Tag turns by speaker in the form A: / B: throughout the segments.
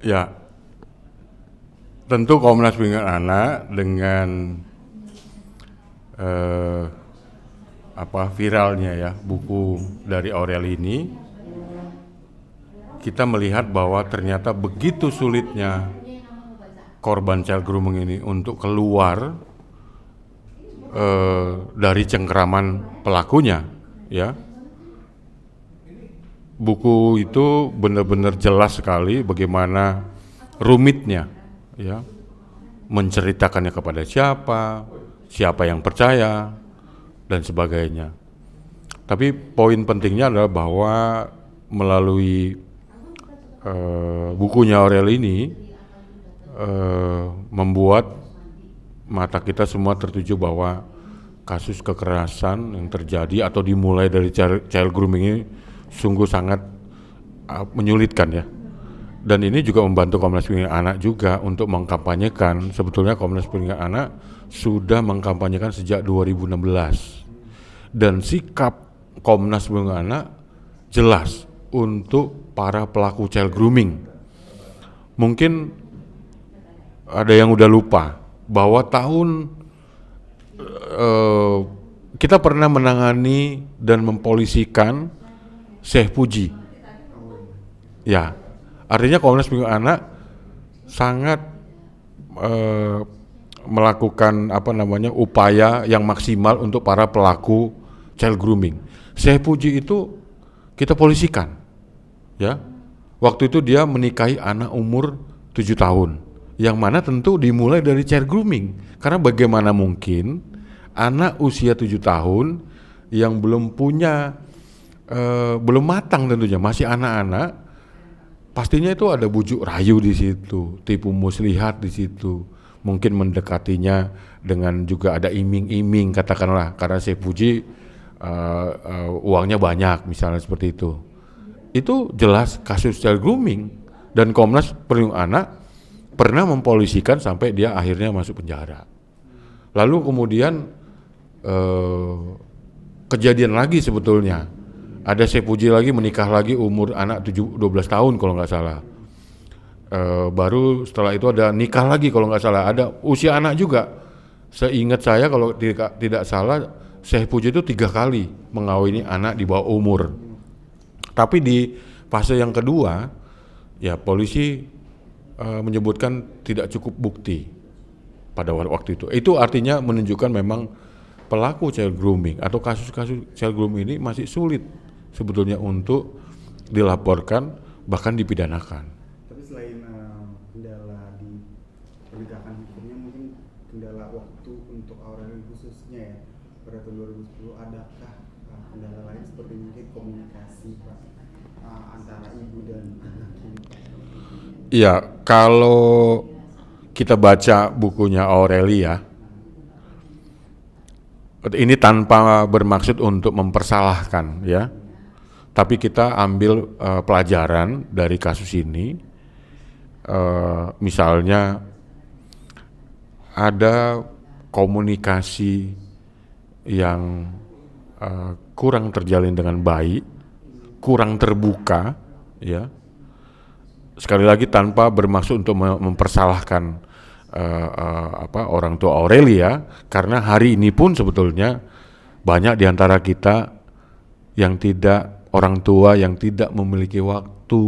A: Ya, tentu Komnas Perlindungan Anak dengan eh, viralnya ya buku dari Aurel ini, kita melihat bahwa ternyata begitu sulitnya korban child grooming ini untuk keluar dari cengkeraman pelakunya, ya. Buku itu benar-benar jelas sekali bagaimana rumitnya, ya, menceritakannya kepada siapa, siapa yang percaya, dan sebagainya. Tapi poin pentingnya adalah bahwa melalui bukunya Aurel ini membuat mata kita semua tertuju bahwa kasus kekerasan yang terjadi atau dimulai dari child grooming ini sungguh sangat menyulitkan ya. Dan ini juga membantu Komnas Perlindungan Anak juga untuk mengkampanyekan. Sebetulnya Komnas Perlindungan Anak sudah mengkampanyekan sejak 2016. Dan sikap Komnas Perlindungan Anak jelas untuk para pelaku child grooming. Mungkin ada yang udah lupa bahwa kita pernah menangani dan mempolisikan Syekh Puji. Ya, artinya Komnas Perlindungan Anak sangat melakukan upaya yang maksimal untuk para pelaku child grooming. Syekh Puji itu kita polisikan, ya. Waktu itu dia menikahi anak umur 7 tahun, yang mana tentu dimulai dari child grooming. Karena bagaimana mungkin anak usia 7 tahun yang belum matang tentunya, masih anak-anak, pastinya itu ada bujuk rayu di situ, tipu muslihat di situ, mungkin mendekatinya dengan juga ada iming-iming katakanlah, karena Syekh Puji uangnya banyak misalnya seperti itu. Itu jelas kasus child grooming dan Komnas Perlindungan Anak pernah mempolisikan sampai dia akhirnya masuk penjara. Lalu kemudian kejadian lagi sebetulnya. Ada Syekh Puji lagi menikah lagi umur anak 12 tahun kalau nggak salah. Baru setelah itu ada nikah lagi kalau nggak salah. Ada usia anak juga. Seingat saya kalau tidak salah Syekh Puji itu 3 kali mengawini anak di bawah umur. Tapi di fase yang kedua, ya polisi menyebutkan tidak cukup bukti pada waktu itu. Itu artinya menunjukkan memang pelaku child grooming atau kasus-kasus child grooming ini masih sulit sebetulnya untuk dilaporkan bahkan dipidanakan.
B: Tapi selain kendala di penegakan hukumnya, mungkin kendala waktu untuk Aurel khususnya ya pada tahun 2010, adakah kendala lain seperti mungkin komunikasi Pak antara ibu dan anak ini?
A: Iya, kalau kita baca bukunya Aurelia, ini tanpa bermaksud untuk mempersalahkan ya, tapi kita ambil pelajaran dari kasus ini. Misalnya ada komunikasi yang kurang terjalin dengan baik, kurang terbuka ya. Sekali lagi tanpa bermaksud untuk mempersalahkan orang tua Aurelia, karena hari ini pun sebetulnya banyak di antara kita yang orang tua yang tidak memiliki waktu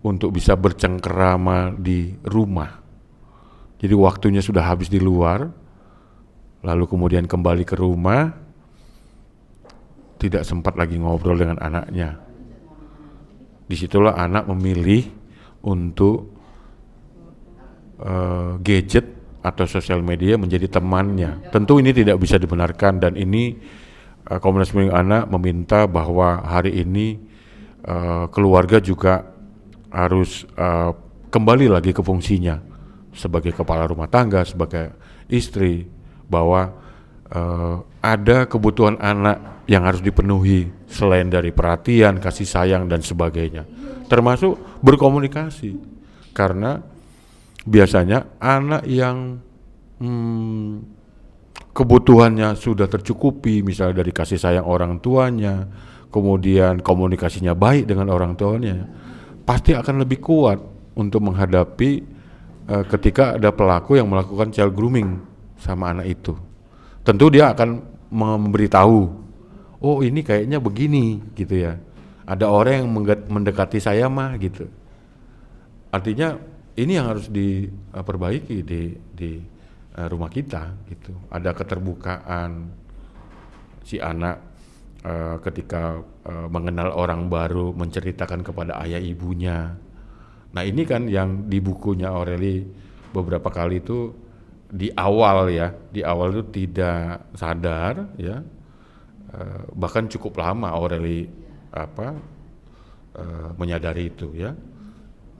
A: untuk bisa bercengkerama di rumah. Jadi waktunya sudah habis di luar, lalu kemudian kembali ke rumah, tidak sempat lagi ngobrol dengan anaknya. Disitulah anak memilih untuk gadget atau sosial media menjadi temannya. Tentu ini tidak bisa dibenarkan, dan ini Komnas Perlindungan Anak meminta bahwa hari ini keluarga juga harus kembali lagi ke fungsinya sebagai kepala rumah tangga, sebagai istri, bahwa ada kebutuhan anak yang harus dipenuhi selain dari perhatian, kasih sayang dan sebagainya, termasuk berkomunikasi. Karena biasanya anak yang kebutuhannya sudah tercukupi, misalnya dari kasih sayang orang tuanya, kemudian komunikasinya baik dengan orang tuanya, pasti akan lebih kuat untuk menghadapi ketika ada pelaku yang melakukan child grooming sama anak itu. Tentu dia akan memberitahu, oh ini kayaknya begini gitu ya. Ada orang yang mendekati saya mah gitu. Artinya ini yang harus diperbaiki di rumah kita gitu. Ada keterbukaan si anak ketika mengenal orang baru, menceritakan kepada ayah ibunya. Nah ini kan yang di bukunya Aureli beberapa kali itu di awal itu tidak sadar ya, bahkan cukup lama Aureli menyadari itu ya.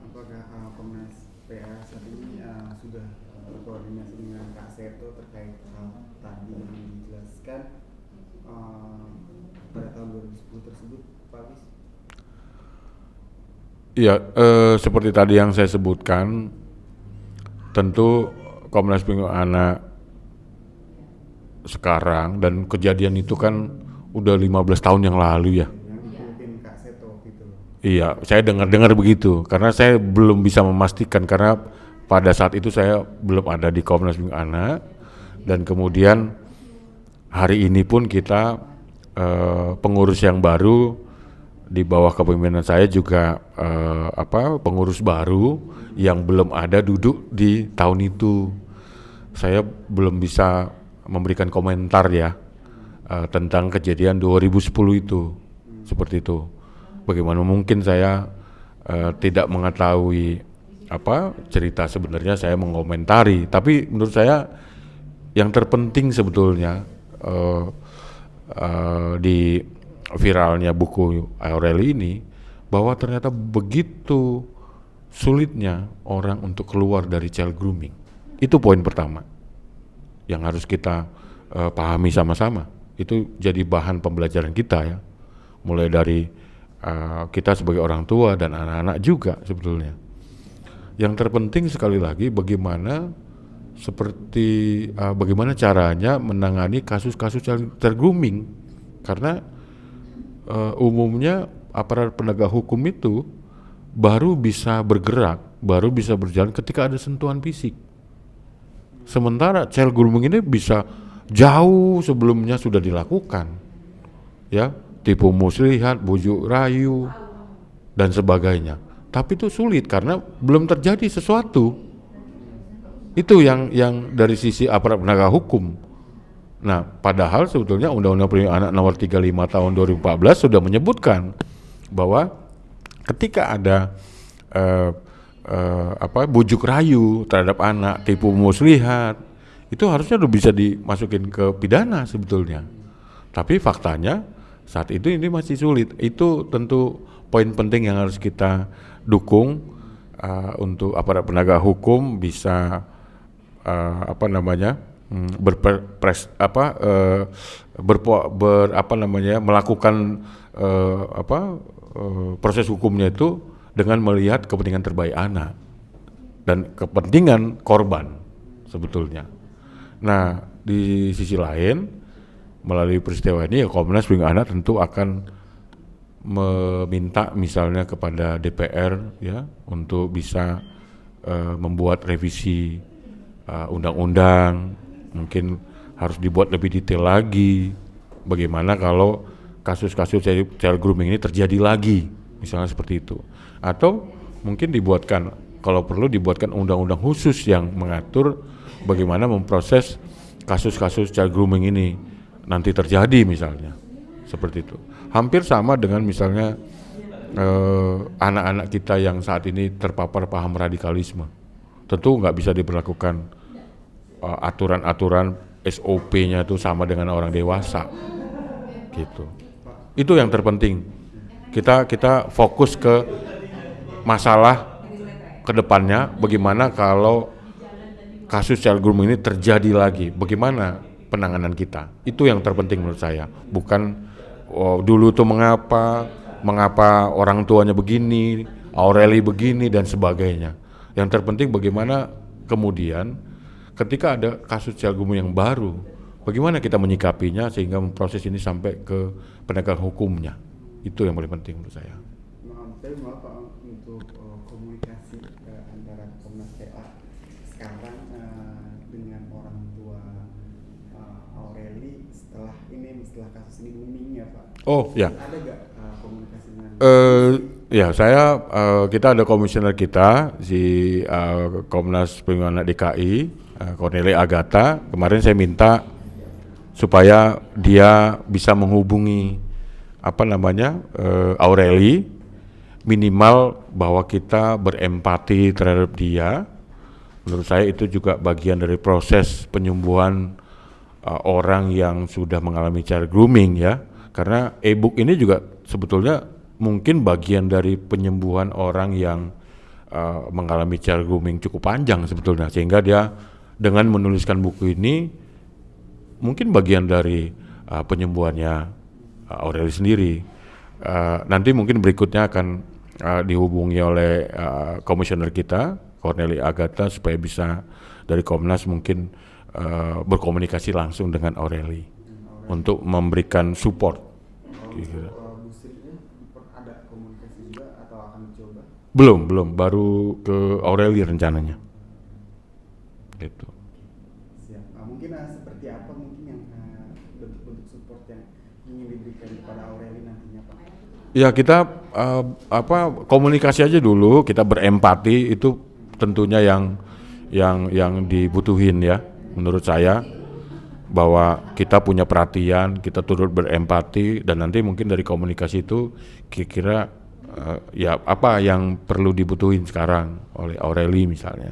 B: Apakah Komnas PA saat ini sudah berkoordinasi dengan Kak Seto terkait hal tadi yang dijelaskan pada tahun 2010 tersebut, Pak Agus?
A: Iya, seperti tadi yang saya sebutkan, tentu Komnas Perlindungan Anak sekarang dan kejadian itu kan udah 15 tahun yang lalu ya.
B: Yang dipimpin Kak Seto gitu.
A: Iya, saya dengar begitu karena saya belum bisa memastikan karena pada saat itu saya belum ada di Komnas Perlindungan Anak, dan kemudian hari ini pun kita pengurus yang baru di bawah kepemimpinan saya juga pengurus baru yang belum ada duduk di tahun itu. Saya belum bisa memberikan komentar ya tentang kejadian 2010 itu, seperti itu. Bagaimana mungkin saya tidak mengetahui cerita sebenarnya, saya mengomentari. Tapi menurut saya yang terpenting sebetulnya di viralnya buku Aureli ini, bahwa ternyata begitu sulitnya orang untuk keluar dari child grooming. Itu poin pertama yang harus kita pahami sama-sama. Itu jadi bahan pembelajaran kita ya, mulai dari kita sebagai orang tua dan anak-anak juga sebetulnya. Yang terpenting sekali lagi bagaimana caranya menangani kasus-kasus child grooming, karena umumnya aparat penegak hukum itu baru bisa bergerak, baru bisa berjalan ketika ada sentuhan fisik. Sementara child grooming ini bisa jauh sebelumnya sudah dilakukan, ya, tipu muslihat, bujuk rayu dan sebagainya. Tapi itu sulit karena belum terjadi sesuatu. Itu yang dari sisi aparat penegak hukum. Nah, padahal sebetulnya Undang-Undang Perlindungan Anak Nomor 35 Tahun 2014 sudah menyebutkan bahwa ketika ada bujuk rayu terhadap anak, tipu muslihat, itu harusnya udah bisa dimasukin ke pidana sebetulnya. Tapi faktanya saat itu ini masih sulit. Itu tentu poin penting yang harus kita dukung untuk aparat penegak hukum bisa melakukan proses hukumnya itu dengan melihat kepentingan terbaik anak dan kepentingan korban sebetulnya. Nah, di sisi lain melalui peristiwa ini ya Komnas Perlindungan Anak tentu akan meminta misalnya kepada DPR ya untuk bisa membuat revisi undang-undang, mungkin harus dibuat lebih detail lagi bagaimana kalau kasus-kasus child grooming ini terjadi lagi, misalnya seperti itu. Atau mungkin dibuatkan, kalau perlu dibuatkan undang-undang khusus yang mengatur bagaimana memproses kasus-kasus child grooming ini nanti terjadi misalnya, seperti itu. Hampir sama dengan misalnya anak-anak kita yang saat ini terpapar paham radikalisme. Tentu nggak bisa diberlakukan aturan-aturan SOP-nya itu sama dengan orang dewasa, gitu. Itu yang terpenting. Kita fokus ke masalah kedepannya, bagaimana kalau kasus child grooming ini terjadi lagi, bagaimana penanganan kita. Itu yang terpenting menurut saya. Bukan dulu tuh mengapa orang tuanya begini, Aureli begini dan sebagainya. Yang terpenting bagaimana kemudian ketika ada kasus child grooming yang baru, bagaimana kita menyikapinya sehingga proses ini sampai ke penegak hukumnya. Itu yang paling penting menurut saya.
B: maaf Pak, untuk komunikasi antara Komnas PA sekarang dengan orang tua Aureli setelah kasus ini booming ya Pak.
A: Oh ya.
B: Ada nggak komunikasi dengan
A: Ya saya kita ada komisioner kita si Komnas Perlindungan Anak DKI Cornelia Agatha. Kemarin saya minta supaya dia bisa menghubungi Aureli, minimal bahwa kita berempati terhadap dia. Menurut saya itu juga bagian dari proses penyembuhan orang yang sudah mengalami child grooming ya. Karena e-book ini juga sebetulnya mungkin bagian dari penyembuhan orang yang mengalami child grooming cukup panjang sebetulnya, sehingga dia dengan menuliskan buku ini mungkin bagian dari penyembuhannya Aureli sendiri. Nanti mungkin berikutnya akan dihubungi oleh komisioner kita Cornelia Agatha supaya bisa dari Komnas mungkin berkomunikasi langsung dengan Aureli untuk memberikan support. Gitu.
B: Bu Sri ada komunikasi juga atau akan dicoba?
A: Belum, baru ke Aureli rencananya. Gitu.
B: Siap. Mungkin seperti apa mungkin yang bentuk-bentuk support yang ingin diberikan kepada Aureli nantinya Pak?
A: Ya kita komunikasi aja dulu, kita berempati itu tentunya yang dibutuhin ya menurut saya, bahwa kita punya perhatian, kita turut berempati, dan nanti mungkin dari komunikasi itu kira-kira ya apa yang perlu dibutuhin sekarang oleh Aureli misalnya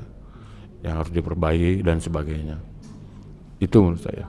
A: yang harus diperbaiki dan sebagainya, itu menurut saya.